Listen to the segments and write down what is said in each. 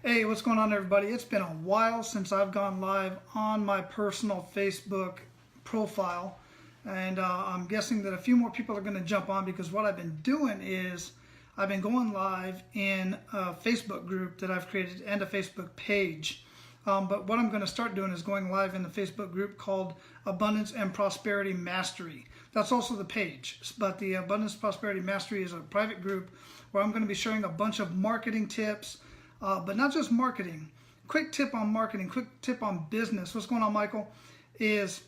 Hey, what's going on, everybody? It's been a while since I've gone live on my personal Facebook profile, and I'm guessing that a few more people are going to jump on, because what I've been doing is I've been going live in a Facebook group that I've created and a Facebook page. But what I'm going to start doing is going live in the Facebook group called Abundance and Prosperity Mastery. That's also the page, but the Abundance Prosperity Mastery is a private group where I'm going to be sharing a bunch of marketing tips, but not just marketing. Quick tip on marketing, quick tip on business. What's going on, Michael? Is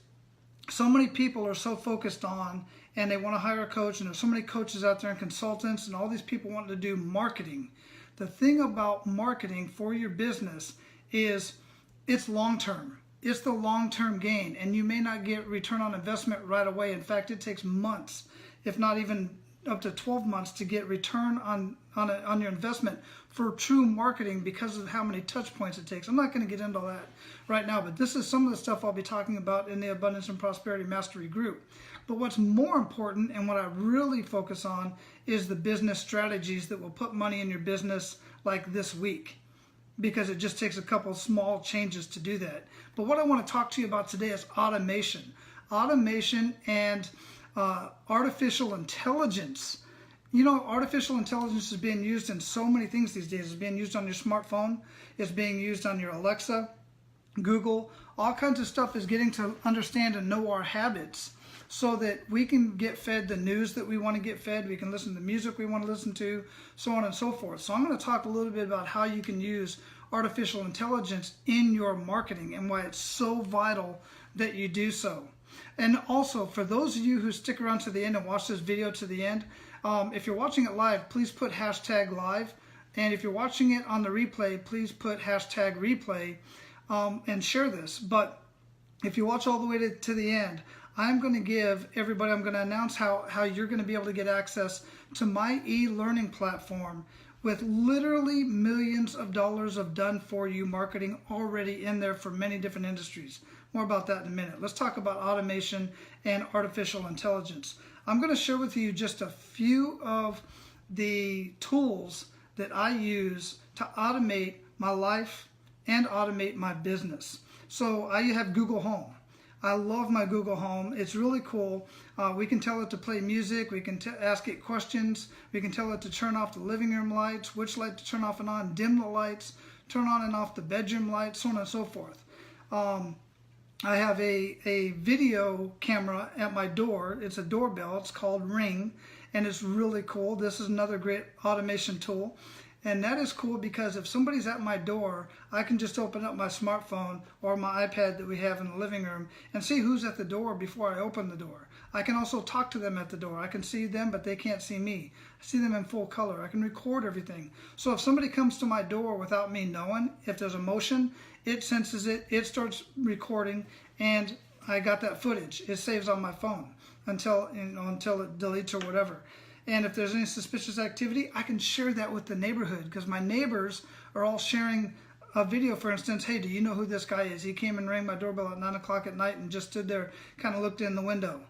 so many people are so focused on, and they want to hire a coach, and there's so many coaches out there and consultants and all these people wanting to do marketing. The thing about marketing for your business is it's long-term. It's the long-term gain, and you may not get return on investment right away. In fact, it takes months, if not even up to 12 months, to get return on your investment for true marketing, because of how many touch points it takes. I'm not going to get into all that right now, but this is some of the stuff I'll be talking about in the Abundance and Prosperity Mastery group. But what's more important, and what I really focus on, is the business strategies that will put money in your business, like this week, because it just takes a couple of small changes to do that. But what I want to talk to you about today is automation. Automation and artificial intelligence. You know, artificial intelligence is being used in so many things these days. It's being used on your smartphone. It's being used on your Alexa, Google. All kinds of stuff is getting to understand and know our habits, so that we can get fed the news that we want to get fed. We can listen to music we want to listen to, so on and so forth. So I'm going to talk a little bit about how you can use artificial intelligence in your marketing and why it's so vital that you do so. And also, for those of you who stick around to the end and watch this video to the end, if you're watching it live, please put hashtag live. And if you're watching it on the replay, please put hashtag replay and share this. But if you watch all the way to the end, I'm going to give everybody, I'm going to announce how you're going to be able to get access to my e-learning platform with literally millions of dollars of done-for-you marketing already in there for many different industries. More about that in a minute. Let's talk about automation and artificial intelligence. I'm going to share with you just a few of the tools that I use to automate my life and automate my business. So I have Google Home. I love my Google Home. It's really cool. We can tell it to play music. We can ask it questions. We can tell it to turn off the living room lights, which light to turn off and on, dim the lights, turn on and off the bedroom lights, so on and so forth. I have a video camera at my door. It's a doorbell. It's called Ring, and it's really cool. This is another great automation tool. And that is cool because if somebody's at my door, I can just open up my smartphone or my iPad that we have in the living room and see who's at the door before I open the door. I can also talk to them at the door. I can see them, but they can't see me. I see them in full color. I can record everything. So if somebody comes to my door without me knowing, if there's a motion, it senses it, it starts recording, and I got that footage. It saves on my phone until it deletes or whatever. And if there's any suspicious activity, I can share that with the neighborhood, because my neighbors are all sharing a video. For instance, hey, do you know who this guy is? He came and rang my doorbell at 9 o'clock at night and just stood there, kind of looked in the window.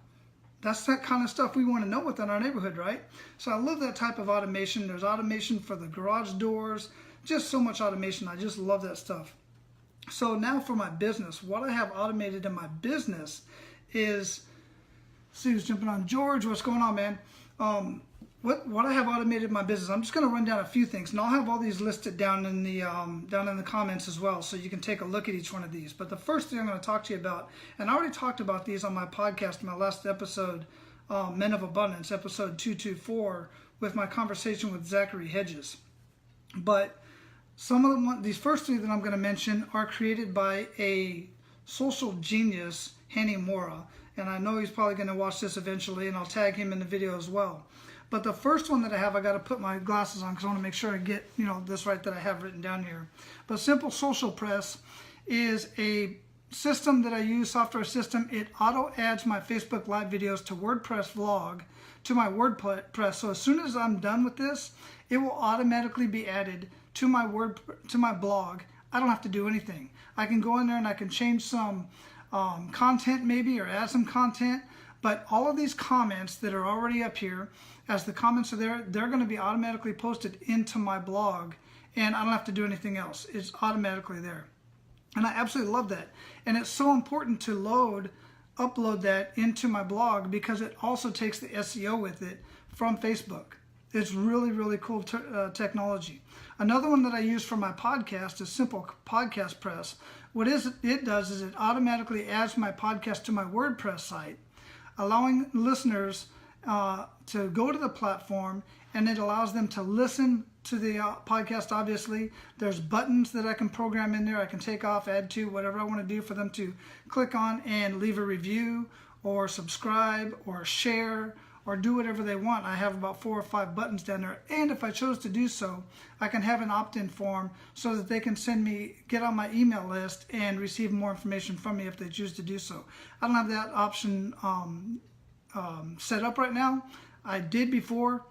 That's that kind of stuff we want to know within our neighborhood, right? So I love that type of automation. There's automation for the garage doors, just so much automation. I just love that stuff. So now for my business, what I have automated in my business is, see who's jumping on. George, what's going on, man? What I have automated in my business, I'm just going to run down a few things, and I'll have all these listed down in the comments as well, so you can take a look at each one of these. But the first thing I'm going to talk to you about, and I already talked about these on my podcast, my last episode, Men of Abundance, episode 224, with my conversation with Zachary Hedges. But some of these first three that I'm going to mention are created by a social genius, Hanny Mora. And I know he's probably going to watch this eventually, and I'll tag him in the video as well. But the first one that I have, I got to put my glasses on because I want to make sure I get this right that I have written down here. But Simple Social Press is a system that I use, software system. It auto adds my Facebook Live videos to WordPress vlog to my WordPress. So as soon as I'm done with this, it will automatically be added to my blog. I don't have to do anything. I can go in there and I can change some content maybe, or add some content, but all of these comments that are already up here, as the comments are there, they're going to be automatically posted into my blog, and I don't have to do anything else. It's automatically there. And I absolutely love that. And it's so important to upload that into my blog because it also takes the SEO with it from Facebook. It's really, really cool technology. Another one that I use for my podcast is Simple Podcast Press. What it does is it automatically adds my podcast to my WordPress site, allowing listeners to go to the platform, and it allows them to listen to the podcast. Obviously, there's buttons that I can program in there. I can take off, add to, whatever I want to do for them to click on and leave a review or subscribe or share or do whatever they want. I have about 4 or 5 buttons down there. And if I chose to do so, I can have an opt-in form so that they can get on my email list and receive more information from me if they choose to do so. I don't have that option set up right now. I did before.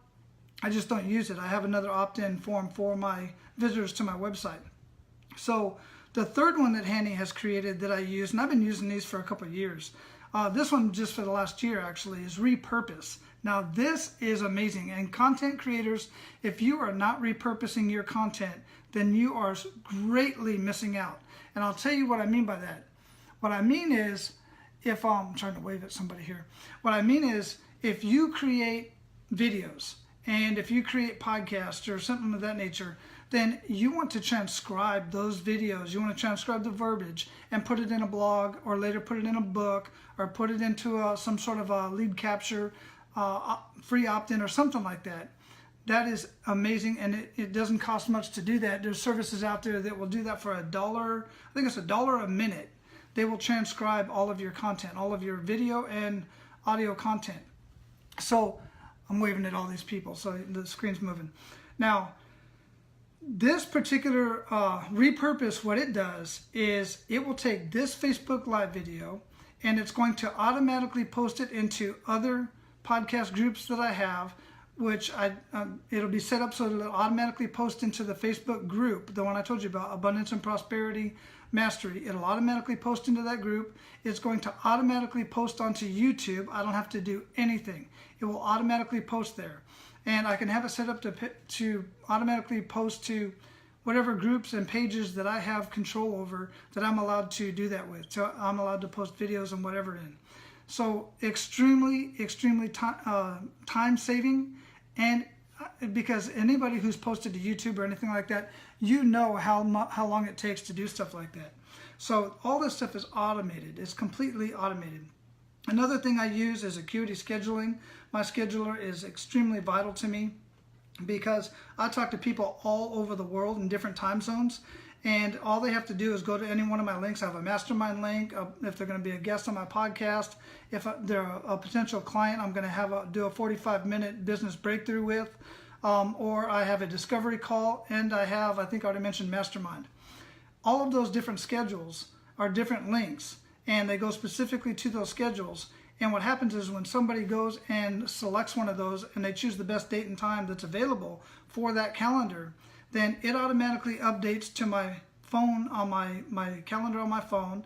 I just don't use it. I have another opt-in form for my visitors to my website. So the third one that Hanny has created that I use, and I've been using these for a couple of years, this one just for the last year actually, is Repurpose. Now this is amazing, and content creators, if you are not repurposing your content, then you are greatly missing out. And I'll tell you what I mean by that. What I mean is, if I'm trying to wave at somebody here, what I mean is if you create videos and if you create podcasts or something of that nature, then you want to transcribe those videos. You want to transcribe the verbiage and put it in a blog, or later put it in a book, or put it into some sort of a lead capture, free opt-in or something like that. That is amazing, and it doesn't cost much to do that. There's services out there that will do that for $1. I think it's $1 a minute. They will transcribe all of your content, all of your video and audio content. So I'm waving at all these people, so the screen's moving. Now, this particular Repurpose, what it does is it will take this Facebook Live video and it's going to automatically post it into other podcast groups that I have, which it'll be set up so that it'll automatically post into the Facebook group, the one I told you about, Abundance and Prosperity Mastery. It'll automatically post into that group. It's going to automatically post onto YouTube. I don't have to do anything. It will automatically post there. And I can have it set up to automatically post to whatever groups and pages that I have control over that I'm allowed to do that with. So I'm allowed to post videos and whatever in. So extremely, extremely time saving, and because anybody who's posted to YouTube or anything like that, you know how long it takes to do stuff like that. So all this stuff is automated. It's completely automated. Another thing I use is Acuity Scheduling. My scheduler is extremely vital to me because I talk to people all over the world in different time zones, and all they have to do is go to any one of my links. I have a mastermind link. If they're going to be a guest on my podcast, if they're a potential client, I'm going to do a 45-minute business breakthrough with, or I have a discovery call, and I think I already mentioned mastermind. All of those different schedules are different links, and they go specifically to those schedules. And what happens is when somebody goes and selects one of those and they choose the best date and time that's available for that calendar, then it automatically updates to my phone on my calendar on my phone.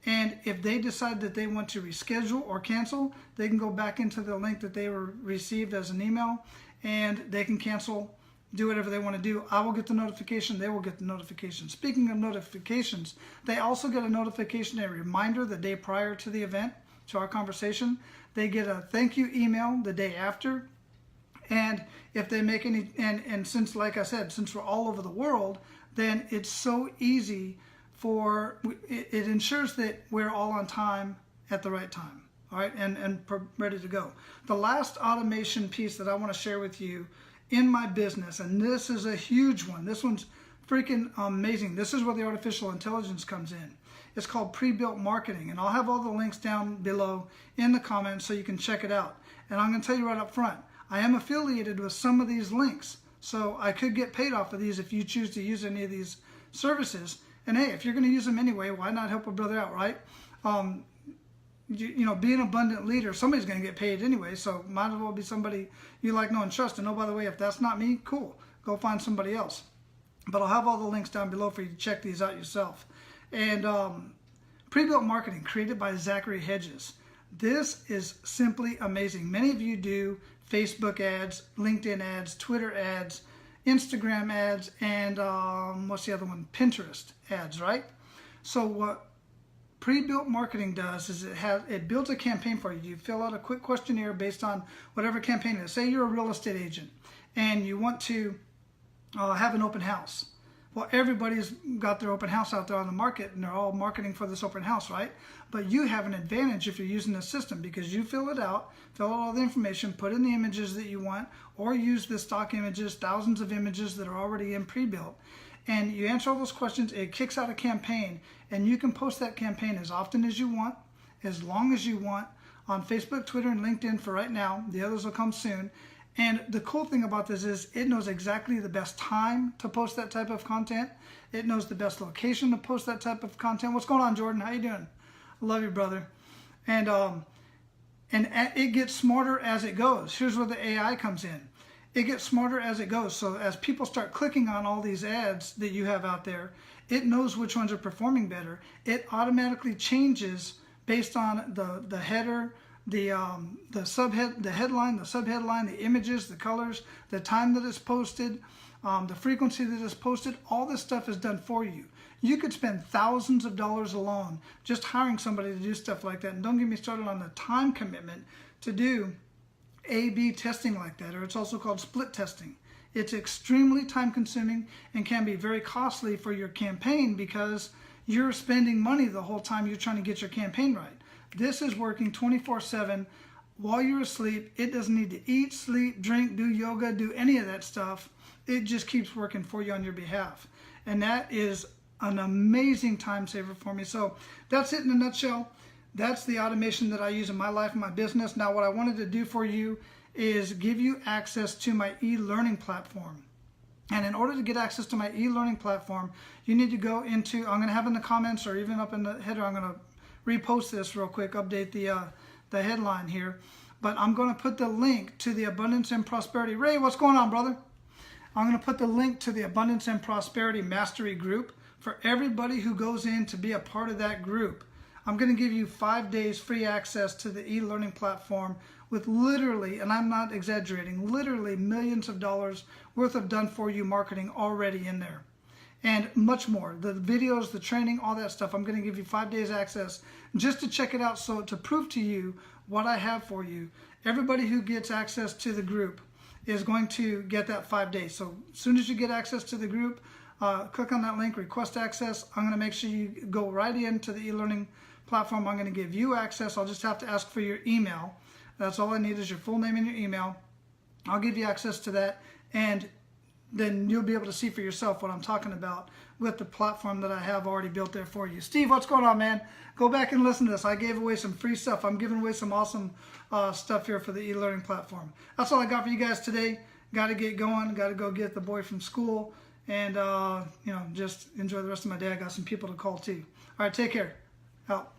And if they decide that they want to reschedule or cancel, they can go back into the link that they were received as an email, and they can cancel, do whatever they want to do. I will get the notification. They will get the notification. Speaking of notifications, they also get a notification, a reminder the day prior to the event, to our conversation. They get a thank you email the day after. And if they make any, and since, like I said, since we're all over the world, then it's so easy it ensures that we're all on time at the right time. All right, and ready to go. The last automation piece that I want to share with you in my business, and this is a huge one. This one's freaking amazing. This is where the artificial intelligence comes in. It's called pre-built marketing, and I'll have all the links down below in the comments so you can check it out. And I'm going to tell you right up front, I am affiliated with some of these links, so I could get paid off of these if you choose to use any of these services. And hey, if you're going to use them anyway, why not help a brother out, right? You know, be an abundant leader. Somebody's going to get paid anyway, so might as well be somebody you like, know, and trust. And oh, by the way, if that's not me, cool. Go find somebody else. But I'll have all the links down below for you to check these out yourself. And pre-built marketing, created by Zachary Hedges. This is simply amazing. Many of you do Facebook ads, LinkedIn ads, Twitter ads, Instagram ads, and what's the other one? Pinterest ads, right? So what pre-built marketing does is it builds a campaign for you. You fill out a quick questionnaire based on whatever campaign it is. Say you're a real estate agent and you want to have an open house. Well, everybody's got their open house out there on the market and they're all marketing for this open house, right? But you have an advantage if you're using the system because you fill out all the information, put in the images that you want, or use the stock images, thousands of images that are already in pre-built. And you answer all those questions, it kicks out a campaign, and you can post that campaign as often as you want, as long as you want, on Facebook, Twitter, and LinkedIn for right now. The others will come soon. And the cool thing about this is it knows exactly the best time to post that type of content. It knows the best location to post that type of content. What's going on, Jordan? How you doing? I love you, brother. And it gets smarter as it goes. Here's where the AI comes in. It gets smarter as it goes. So as people start clicking on all these ads that you have out there, it knows which ones are performing better. It automatically changes based on the header, the subhead, the headline, the subheadline, the images, the colors, the time that it's posted, the frequency that it's posted. All this stuff is done for you. You could spend thousands of dollars alone just hiring somebody to do stuff like that. And don't get me started on the time commitment to do A/B testing like that, or it's also called split testing. It's extremely time consuming and can be very costly for your campaign because you're spending money the whole time you're trying to get your campaign right. This is working 24/7 while you're asleep. It doesn't need to eat, sleep, drink, do yoga, do any of that stuff. It just keeps working for you on your behalf. And that is an amazing time saver for me. So that's it in a nutshell. That's the automation that I use in my life and my business. Now what I wanted to do for you is give you access to my e-learning platform. And in order to get access to my e-learning platform, you need to go into, I'm going to have in the comments or even up in the header, I'm going to repost this real quick, update the headline here. But I'm going to put the link to the Abundance and Prosperity. Ray, what's going on, brother? I'm going to put the link to the Abundance and Prosperity Mastery Group for everybody who goes in to be a part of that group. I'm going to give you 5 days free access to the e-learning platform with literally, and I'm not exaggerating, literally millions of dollars worth of done-for-you marketing already in there. And much more. The videos, the training, all that stuff. I'm going to give you 5 days access just to check it out, so to prove to you what I have for you. Everybody who gets access to the group is going to get that 5 days. So as soon as you get access to the group, click on that link, request access. I'm going to make sure you go right into the e-learning platform. I'm going to give you access. I'll just have to ask for your email. That's all I need is your full name and your email. I'll give you access to that, and then you'll be able to see for yourself what I'm talking about with the platform that I have already built there for you. Steve, what's going on, man? Go back and listen to this. I gave away some free stuff. I'm giving away some awesome stuff here for the e-learning platform. That's all I got for you guys today. Got to get going. Got to go get the boy from school, and just enjoy the rest of my day. I got some people to call too. All right, take care. Out.